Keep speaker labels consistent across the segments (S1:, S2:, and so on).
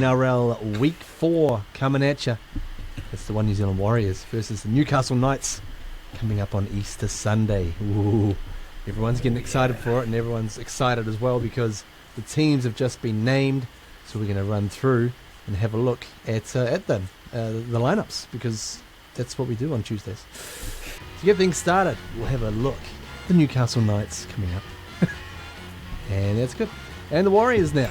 S1: NRL Week 4 coming at you. It's the One New Zealand Warriors versus the Newcastle Knights coming up on Easter Sunday. Ooh, everyone's getting excited for it, and everyone's excited as well because the teams have just been named. So we're going to run through and have a look at them, the lineups, because that's what we do on Tuesdays. To get things started, we'll have a look. The Newcastle Knights coming up. And that's good. And the Warriors now.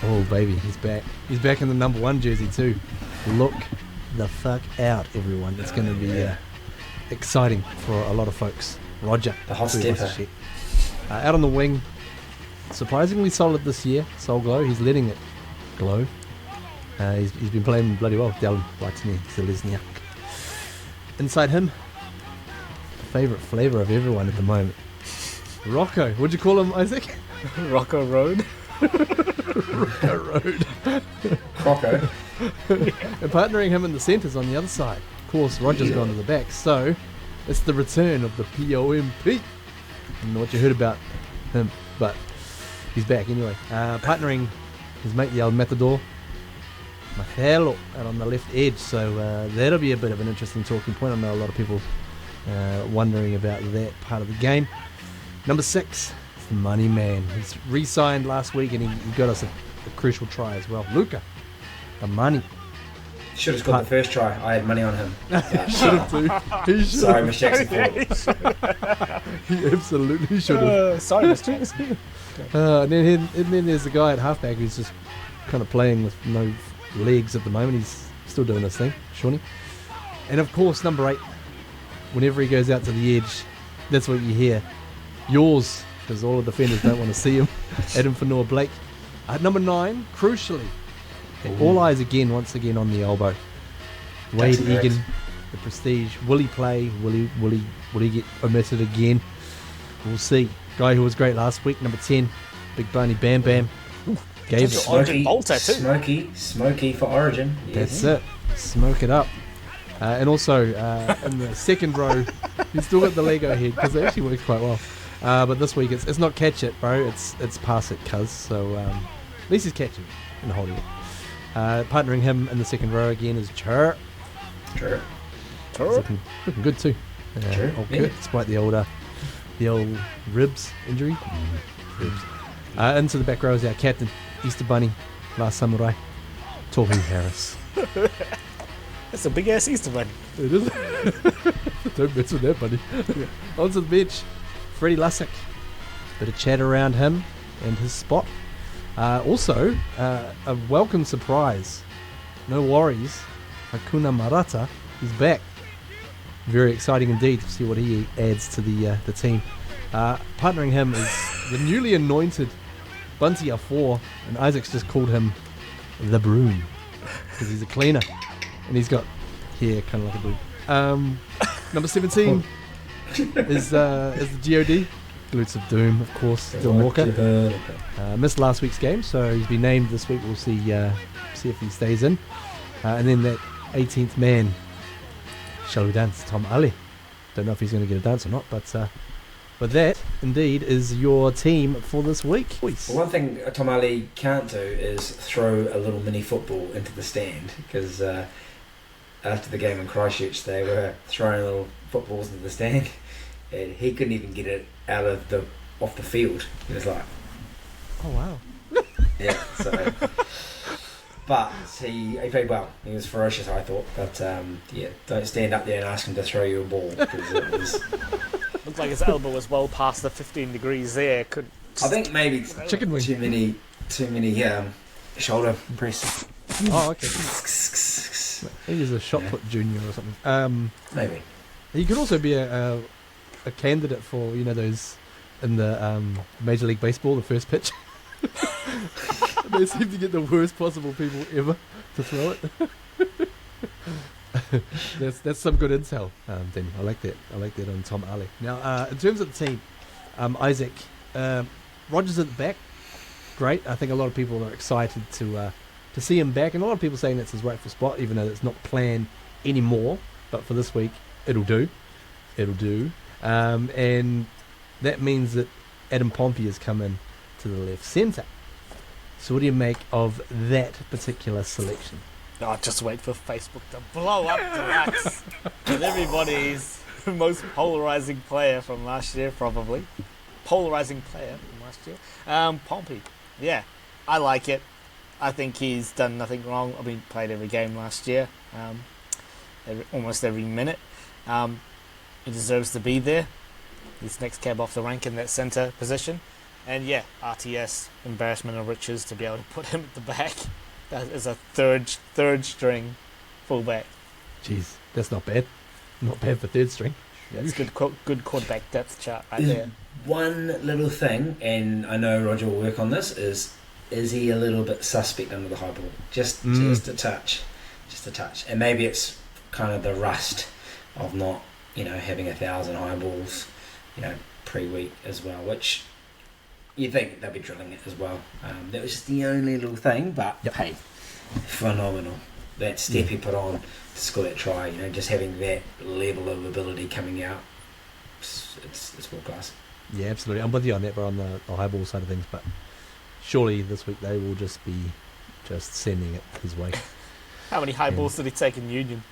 S1: Oh, baby, he's back. He's back in the number 1 jersey too. Look the fuck out, everyone. It's going to be exciting for a lot of folks. Roger.
S2: The hot stepper.
S1: Out on the wing. Surprisingly solid this year. Soul Glow. He's letting it glow. He's been playing bloody well. Dallin Waitini Zelezniak. Inside him, the favourite flavour of everyone at the moment. Rocco. What'd you call him, Isaac?
S3: Rocco Road.
S1: Rocco Road.
S2: Rocco.
S1: And partnering him in the centres on the other side. Of course, Roger's gone to the back, so it's the return of the POMP. I don't know what you heard about him, but he's back anyway. Partnering his mate, the old Matador, Mahelo, out on the left edge, so that'll be a bit of an interesting talking point. I know a lot of people wondering about that part of the game. Number 6, it's the money man. He's re-signed last week and he got us a crucial try as well. Luca, the money.
S2: Should have scored the first try. I had money on him.
S1: Should have too. He should
S2: Sorry,
S1: have.
S2: Miss Jackson.
S1: He absolutely should have.
S3: Sorry, Miss Jackson.
S1: And then there's the guy at halfback who's just kind of playing with no legs at the moment. He's still doing his thing, Shawnee. And of course, number 8, whenever he goes out to the edge, that's what you hear. Yours, because all the defenders don't want to see him. Adam Fanua Blake. At number 9, crucially, all eyes once again on the elbow. Wade Egan, the prestige. Will he play? Will he get omitted again? We'll see. Guy who was great last week, number 10, Big Barney Bam Bam. Gave it.
S3: Origin bowl tattoo.
S2: Smoky for Origin.
S1: That's it. Smoke it up. And also in the second row, he's still got the Lego head because it actually works quite well. But this week it's not catch it, bro. It's pass it, cuz. So at least he's catching it and holding it. Partnering him in the second row again is Chur. Looking good too. Old Kurt, despite the old ribs injury. Ribs. Into the back row is our captain, Easter Bunny, Last Samurai, Tohu Harris.
S3: That's a big ass Easter bunny.
S1: It is. Don't mess with that, buddy. Onto the bench, Freddie Lussick. Bit of chat around him and his spot. Also, a welcome surprise. No worries. Hakuna Marata is back. Very exciting indeed to see what he adds to the team. Partnering him is the newly anointed Bunty A4, and Isaac's just called him the Broom because he's a cleaner and he's got hair kind of like a broom. Number 17 is the GOD. Glutes of Doom, of course. Dylan Walker. Missed last week's game, so he's been named this week. We'll see if he stays in. And then that 18th man, shall we dance? Tom Ali. Don't know if he's going to get a dance or not, but that indeed is your team for this week.
S2: Well, one thing Tom Ali can't do is throw a little mini football into the stand because after the game in Christchurch, they were throwing little footballs into the stand, and he couldn't even get it off the field. He was like,
S1: oh wow.
S2: Yeah. So, but he played well. He was ferocious, I thought. But don't stand up there and ask him to throw you a ball because it was.
S3: Looked like his elbow was well past the 15 degrees there.
S2: I think maybe
S1: chicken wing.
S2: Too many shoulder presses.
S1: Oh, okay. He is a shot put junior or something.
S2: Maybe.
S1: He could also be a candidate for those in the Major League Baseball, the first pitch. They seem to get the worst possible people ever to throw it. That's some good intel, Daniel. I like that on Tom Ali. Now, in terms of the team, Isaac, Rogers at the back, great. I think a lot of people are excited to see him back, and a lot of people saying that's his rightful spot, even though it's not planned anymore. But for this week, it'll do. And that means that Adam Pompey has come in to the left centre. So what do you make of that particular selection?
S3: Oh, just wait for Facebook to blow up Deluxe with everybody's most polarizing player from last year, probably. Polarizing player from last year. Pompey. Yeah, I like it. I think he's done nothing wrong. I mean, played every game last year, almost every minute. He deserves to be there. He's next cab off the rank in that centre position. And yeah, RTS, embarrassment of riches to be able to put him at the back as a third string fullback.
S1: Jeez, that's not bad. Not bad for third string.
S3: That's good quarterback depth chart right there.
S2: One little thing, and I know Roger will work on this, is he a little bit suspect under the high ball? Just a touch. And maybe it's kind of the rust of not, having 1,000 high balls, pre-week as well, which you think they'll be drilling it as well. That was just the only little thing, but hey, phenomenal. That step he put on to score that try, just having that level of ability coming out, it's world class.
S1: Yeah, absolutely. I'm with you on that, but on the high ball side of things, but surely this week they will just be sending it his way.
S3: How many high balls did he take in Union?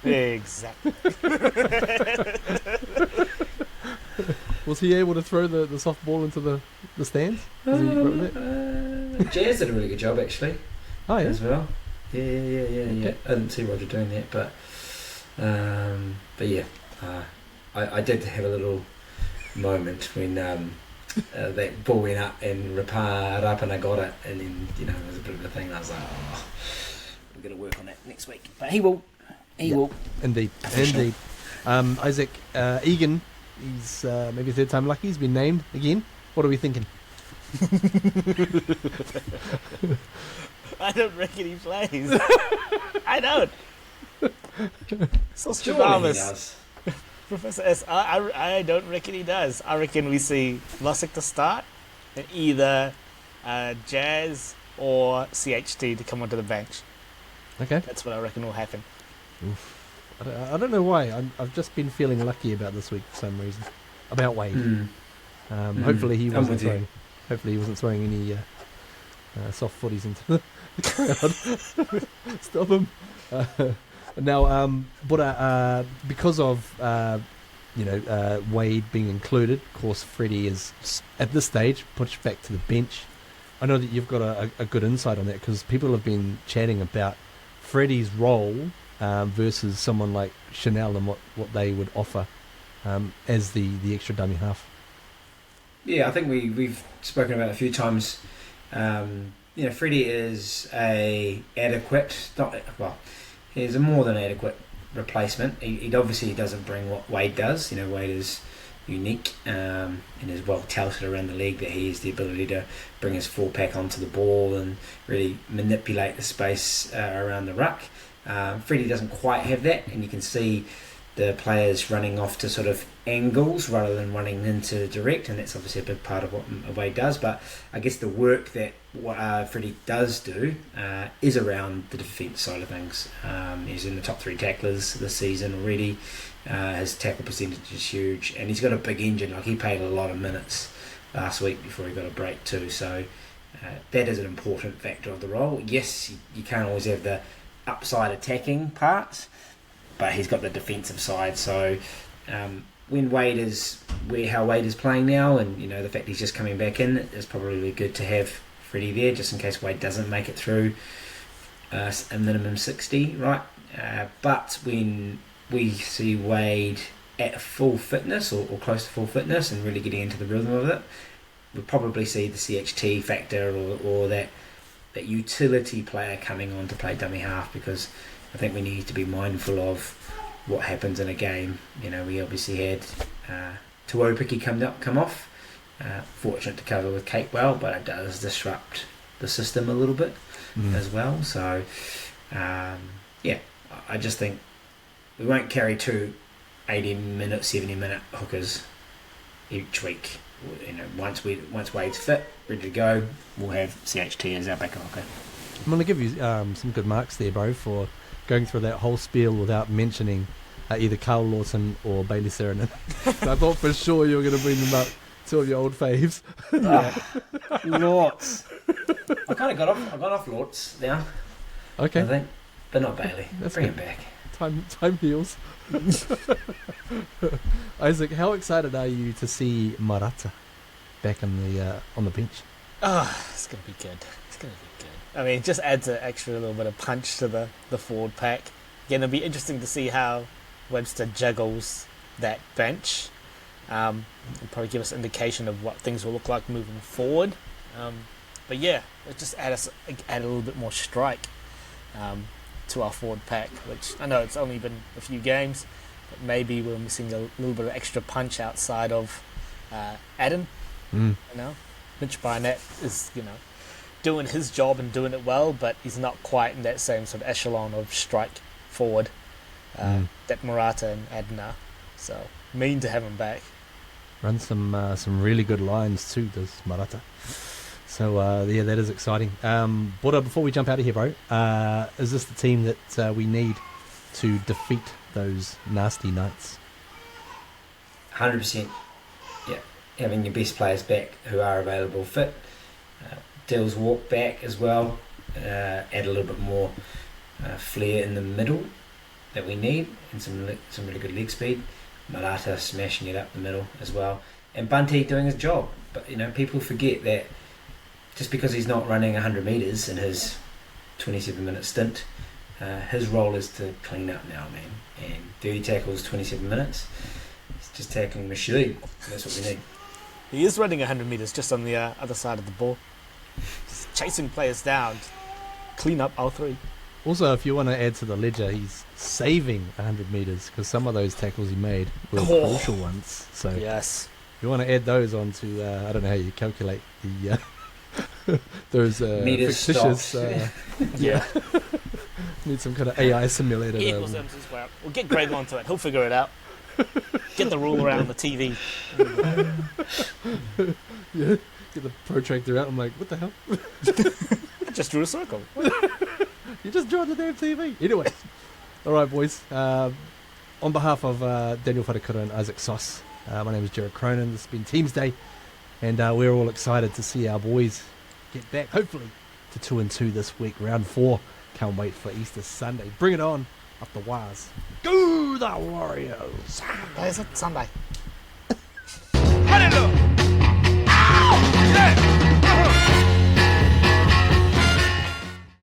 S3: Exactly.
S1: Was he able to throw the soft ball into the stands?
S2: Jazz did a really good job actually.
S1: Oh yeah,
S2: as well. Yeah.
S1: Okay.
S2: I didn't see Roger doing that, but yeah, I did have a little moment when that ball went up and Rapana got it, and then it was a bit of a thing. I was like, we're going to work on that next week, but he will. He will.
S1: Indeed. Isaac Egan, he's maybe third time lucky. He's been named again. What are we thinking?
S3: I don't reckon he plays. I don't.
S2: Surely he does.
S3: Professor S, I don't reckon he does. I reckon we see Lussick to start, and either Jazz or CHT to come onto the bench.
S1: Okay.
S3: That's what I reckon will happen.
S1: Oof. I don't know why. I've just been feeling lucky about this week for some reason. About Wade. Hopefully he wasn't throwing. Hopefully he wasn't throwing any soft footies into the crowd. Stop him. Now, but because of Wade being included, of course, Freddie is at this stage pushed back to the bench. I know that you've got a good insight on that because people have been chatting about Freddie's role versus someone like Chanel and what they would offer as the extra dummy half.
S2: Yeah, I think we've spoken about it a few times. Freddie is he's a more than adequate replacement. He obviously doesn't bring what Wade does. Wade is unique and is well touted around the league that he has the ability to bring his full pack onto the ball and really manipulate the space around the ruck. Freddie doesn't quite have that, and you can see the players running off to sort of angles rather than running into direct, and that's obviously a big part of what Wade does. But I guess the work that Freddie does do is around the defence side of things. He's in the top 3 tacklers this season already. His tackle percentage is huge, and he's got a big engine. Like, he played a lot of minutes last week before he got a break too, so that is an important factor of the role. Yes, you can't always have the upside attacking parts, but he's got the defensive side. So when Wade is how Wade is playing now, and the fact he's just coming back in, it's probably good to have Freddie there just in case Wade doesn't make it through a minimum 60, right? But when we see Wade at full fitness or close to full fitness and really getting into the rhythm of it, we'll probably see the CHT factor or that utility player coming on to play dummy half, because I think we need to be mindful of what happens in a game. We obviously had Tuopiki come off. Fortunate to cover with Cape well, but it does disrupt the system a little bit as well. So, I just think we won't carry 2 80-minute, 70-minute hookers each week. Once Wade's fit, ready to go, we'll have CHT as our backup hooker.
S1: I'm going to give you some good marks there, bro, for going through that whole spiel without mentioning either Carl Lawson or Bailey Saranen. I thought for sure you were going to bring them up Two of your old faves.
S2: Lords. I kind of got off Lords now. I
S1: Okay,
S2: think, but not Bailey.
S1: That's
S2: Bring
S1: good.
S2: him back.
S1: time heals. Isaac, how excited are you to see Marata back on the bench?
S3: Oh, it's going to be good. It's going to be good. I mean, it just adds an extra little bit of punch to the forward pack. Again, it'll be interesting to see how Webster juggles that bench. And probably give us an indication of what things will look like moving forward. But yeah, it just add a little bit more strike to our forward pack, which I know it's only been a few games, but maybe we're missing a little bit of extra punch outside of Adam. You know, Mitch Barnett is doing his job and doing it well, but he's not quite in that same sort of echelon of strike forward that Murata and Adna. So mean to have him back.
S1: Runs some really good lines too, does Marata. So yeah, that is exciting. Bora, before we jump out of here, bro, is this the team that we need to defeat those nasty Knights?
S2: 100%. Yeah, having your best players back who are available fit. Dill's walk back as well. Add a little bit more flair in the middle that we need, and some really good leg speed. Marata smashing it up the middle as well, and Bunty doing his job. But people forget that just because he's not running 100 metres in his 27-minute stint, his role is to clean up now, man. And 30 tackles, 27 minutes. It's just tackling machine. That's what we need.
S3: He is running 100 metres just on the other side of the ball. Just chasing players down. Clean up all three.
S1: Also, if you want to add to the ledger, he's saving 100 metres because some of those tackles he made were crucial ones. So
S3: Yes.
S1: if you want to add those onto, I don't know how you calculate the those
S2: Meters
S1: fictitious.
S3: Yeah.
S1: Need some kind of AI simulator.
S3: E equals MC squared. We'll get Greg onto it. He'll figure it out. Get the ruler out on the TV.
S1: Yeah, get the protractor out. I'm like, what the hell?
S3: I just drew a circle.
S1: You just drew on the damn TV. Anyway, all right, boys. On behalf of Daniel Wharekura and Isaac Sauce, my name is Jared Cronin. This has been Teamsday, and we're all excited to see our boys get back, hopefully, to 2-2 this week, round 4. Can't wait for Easter Sunday. Bring it on up the wires. Go the Warriors!
S3: Is it Sunday?
S4: Run it up! Ow! Yeah!